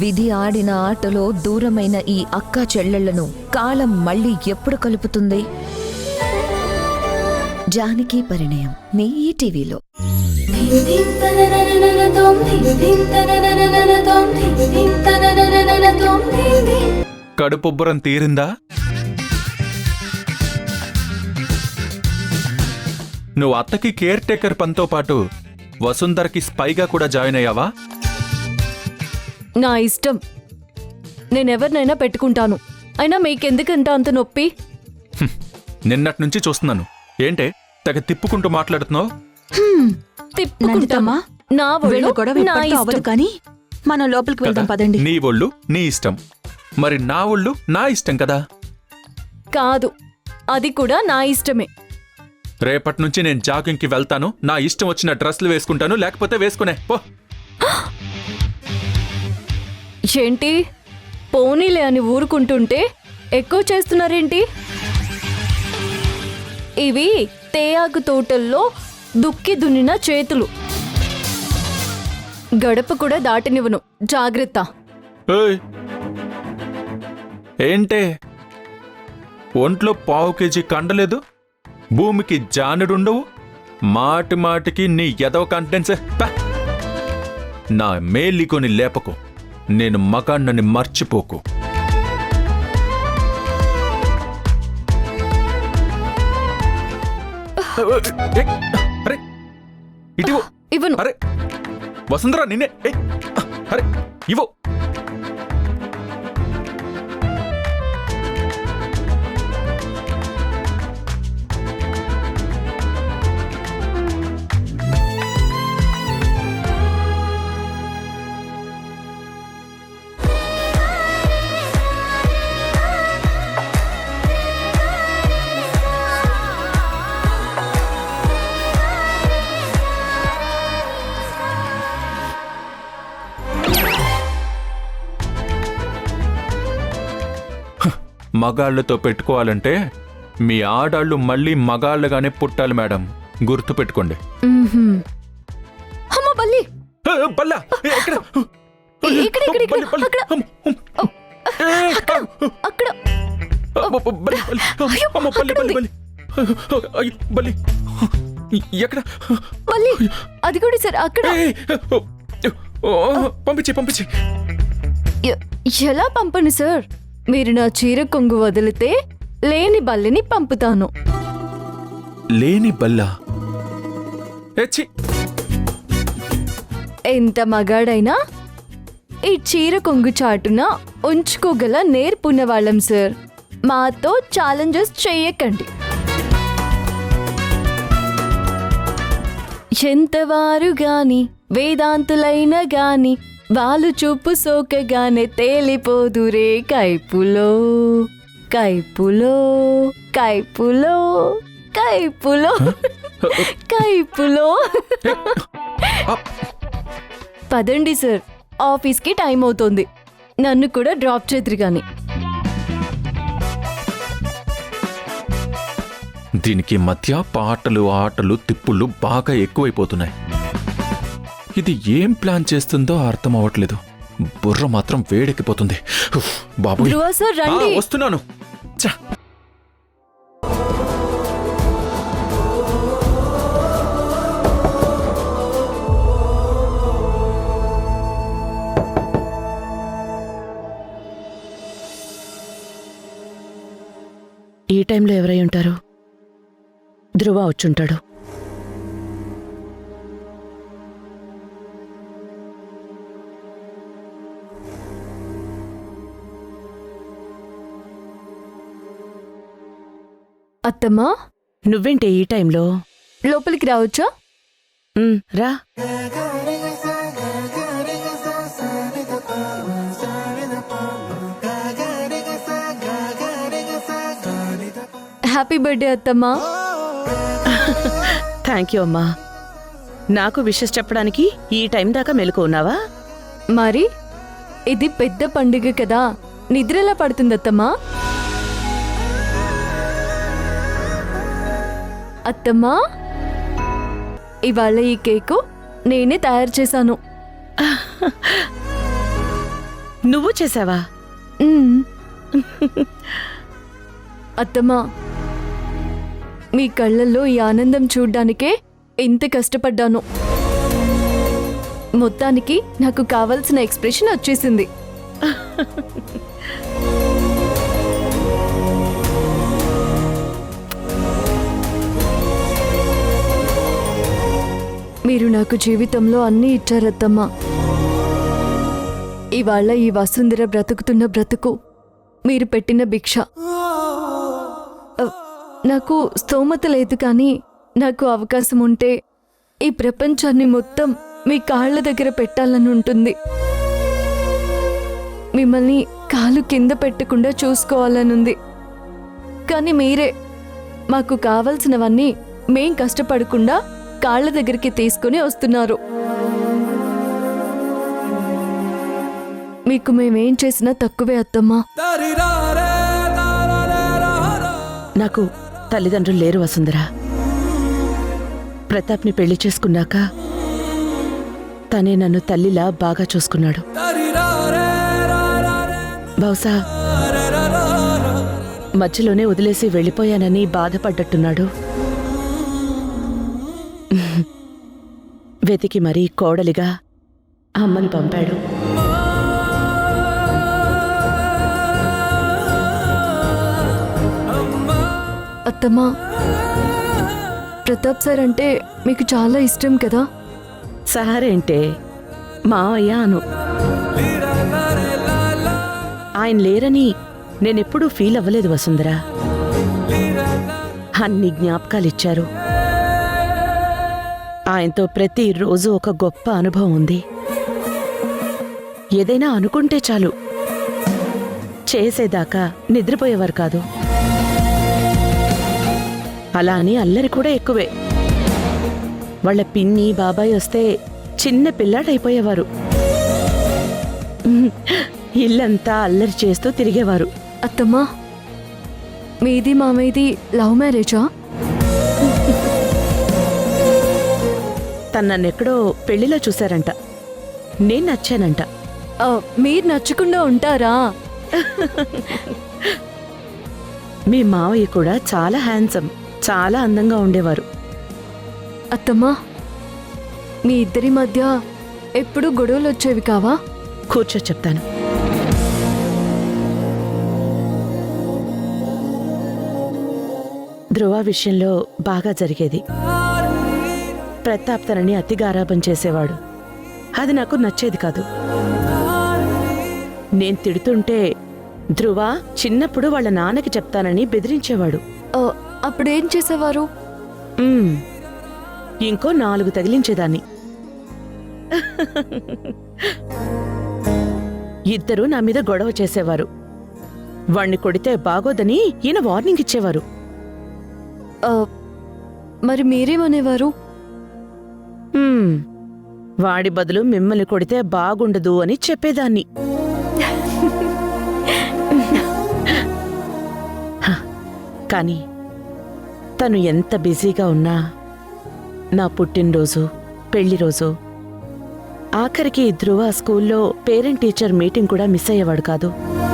విధి ఆడిన ఆటలో దూరమైన ఈ అక్కా చెల్లెళ్లను కాలం మళ్ళీ ఎప్పుడు కలుపుతుంది? జానకి పరిణయం మీ ఈటీవీలో. కడుపుబ్బరం తీరిందా? నువ్వు అత్తకి కేర్ టేకర్ పనితో పాటు వసుంధరకి స్పైగా కూడా జాయిన్ అయ్యావా? నా ఇష్టం, నేనెవరినైనా పెట్టుకుంటాను. అయినా మీకెందుకంత అంత నొప్పి? నిన్నటి నుంచి చూస్తున్నాను. ఏంటే తెగ తిప్పుకుంటూ మాట్లాడుతున్నావు? తిప్పుకుంటామా? నా ఒళ్ళు నా ఇష్టం. కానీ మనం లోపలికి వెళ్దాం పదండి. నీ ఒళ్ళు నీ ఇష్టం, మరి నా ఒళ్ళు నా ఇష్టం కదా? కాదు, అది కూడా నా ఇష్టమే. రేపటి నుంచి నేను జాగింగ్కి వెళ్తాను. నా ఇష్టం వచ్చిన డ్రెస్లు వేసుకుంటాను, లేకపోతే వేసుకునే పో. ఏంటి పోనీలే అని ఊరుకుంటుంటే ఎక్కువ చేస్తున్నారేంటి? ఇవి తేయాకు తోటల్లో దుక్కి దున్నిన చేతులు. గడప కూడా దాటనివ్వను, జాగ్రత్త. ఏయ్, ఏంటే ఒంట్లో పావు కేజీ కండలేదు, భూమికి జానుడుండవు, మాటి మాటికి నీ ఎదవ కాన్ఫిడెన్స్. నా మేలికొని లేపకు, నేను మగాణ్ణని మర్చిపోకు. అరే ఇటు ఇవ్వను. అరే వసుంధరా నిన్నే. అరే ఇవ్వు. మగాళ్లతో పెట్టుకోవాలంటే మీ ఆడాళ్ళు మళ్ళీ మగాళ్ళగానే పుట్టాలి మేడం, గుర్తు పెట్టుకోండి. అమ్మ బల్లి, బల్లా ఎక్కడ? ఇక్కడ ఇక్కడ ఇక్కడ అక్కడ అక్కడ ఎక్కడ? బల్లి అది కూడా సార్ అక్కడ. పంపించి ఎలా పంపను సార్? మీరు నా చీర కొంగు వదిలితే లేని బల్లిని పంపుతాను. లేని బల్లా? ఎంత మగాడైనా ఈ చీర కొంగు చాటున ఉంచుకోగల నేర్పున్న వాళ్ళం సార్. మాతో ఛాలెంజెస్ చెయ్యకండి. ఎంతవారు గాని వేదాంతులైన గాని వాళ్ళు చూపు సోకగానే తేలిపోదురే కైపులో కైపులో కైపులో కైపులో కైపులో. పదండి సార్, ఆఫీస్కి టైం అవుతోంది. నన్ను కూడా డ్రాప్ చేతురు గాని. దీనికి మధ్య పాటలు ఆటలు తిప్పుళ్ళు బాగా ఎక్కువైపోతున్నాయి. ఇది ఏం ప్లాన్ చేస్తుందో అర్థం అవ్వట్లేదు. బుర్ర మాత్రం వేడెక్కిపోతుంది. బాబు ధ్రువ సార్ రండి. వస్తున్నాను. ఈ టైంలో ఎవరై ఉంటారు? ధ్రువ వచ్చుంటాడు. అత్తమ్మా, నువ్వేంటే ఈ టైంలో? లోపలికి రావచ్చా? రా. హ్యాపీ బర్త్డే అత్తమ్మా. థ్యాంక్ యూ అమ్మా. నాకు విషెస్ చెప్పడానికి ఈ టైం దాకా మెలకు ఉన్నావా? మరి ఇది పెద్ద పండుగ కదా, నిద్రలా పడుతుంది అత్తమ్మా. అత్తమ్మా, ఇవాళ ఈ కేకు నేనే తయారు చేశాను. నువ్వు చేసావా? మ్మ్. అత్తమ్మా, మీ కళ్ళల్లో ఈ ఆనందం చూడ్డానికే ఎంత కష్టపడ్డాను. మొత్తానికి నాకు కావలసిన ఎక్స్ప్రెషన్ వచ్చేసింది. మీరు నాకు జీవితంలో అన్నీ ఇచ్చారత్తమ్మా. ఇవాళ ఈ వసుంధర బ్రతుకుతున్న బ్రతుకు మీరు పెట్టిన భిక్ష. నాకు స్తోమత లేదు, కానీ నాకు అవకాశం ఉంటే ఈ ప్రపంచాన్ని మొత్తం మీ కాళ్ళ దగ్గర పెట్టాలని ఉంటుంది. మిమ్మల్ని కాలు కింద పెట్టకుండా చూసుకోవాలనుంది. కానీ మీరే మాకు కావలసినవన్నీ మేం కష్టపడకుండా కాళ్ళ దగ్గరికి తీసుకుని వస్తున్నారు. మీకు మేమేం చేసినా తక్కువే అత్తమ్మా. నాకు తల్లిదండ్రులు లేరు వసుంధర. ప్రతాప్ని పెళ్లి చేసుకున్నాక తనే నన్ను తల్లిలా బాగా చూసుకున్నాడు. బహుశా మధ్యలోనే వదిలేసి వెళ్ళిపోయానని బాధపడ్డట్టున్నాడు. వెతికి మరీ కోడలిగా అమ్మని పంపాడు. అత్తమ్మా, ప్రతాప్ సార్ అంటే మీకు చాలా ఇష్టం కదా? సహారేంటే మావయ్య అను. ఆయన లేరని నేనెప్పుడూ ఫీల్ అవ్వలేదు వసుంధర. అన్ని జ్ఞాపకాలిచ్చారు. ఆయనతో ప్రతిరోజు ఒక గొప్ప అనుభవం ఉంది. ఏదైనా అనుకుంటే చాలు చేసేదాకా నిద్రపోయేవారు కాదు. అలా అని అల్లరి కూడా ఎక్కువే. వాళ్ళ పిన్ని బాబాయ్ వస్తే చిన్న పిల్లాడైపోయేవారు. ఇల్లంతా అల్లరి చేస్తూ తిరిగేవారు. అత్తమ్మా, మీది మామయ్యది లవ్ మ్యారేజా? తన్నెక్కడో పెళ్లిలో చూశారంట. నేను నచ్చానంట. మీరు నచ్చకుండా ఉంటారా? మీ మావయ్య కూడా చాలా హ్యాండ్సమ్, చాలా అందంగా ఉండేవారు. అత్తమ్మా, మీ ఇద్దరి మధ్య ఎప్పుడు గొడవలు వచ్చేవి కావా? కూర్చో చెప్తాను. ధ్రువ విషయంలో బాగా జరిగేది. ప్రతాప్ తనని అతిగారాబం చేసేవాడు. అది నాకు నచ్చేది కాదు. నేను తిడుతుంటే ధ్రువ చిన్నప్పుడు వాళ్ళ నాన్నకి చెప్తానని బెదిరించేవాడు. అప్పుడేం చేసేవారు? ఇంకో 4 తగిలించేదాన్ని. ఇద్దరూ నా మీద గొడవ చేసేవారు. వాణ్ణి కొడితే బాగోదని ఈయన వార్నింగ్ ఇచ్చేవారు. మరి మీరేమనేవారు? వాడి బదులు మిమ్మల్ని కొడితే బాగుండదు అని చెప్పేదాన్ని. కానీ తను ఎంత బిజీగా ఉన్నా నా పుట్టినరోజు, పెళ్లి రోజు, ఆఖరికి ధ్రువ స్కూల్లో పేరెంట్ టీచర్ మీటింగ్ కూడా మిస్ అయ్యేవాడు కాదు.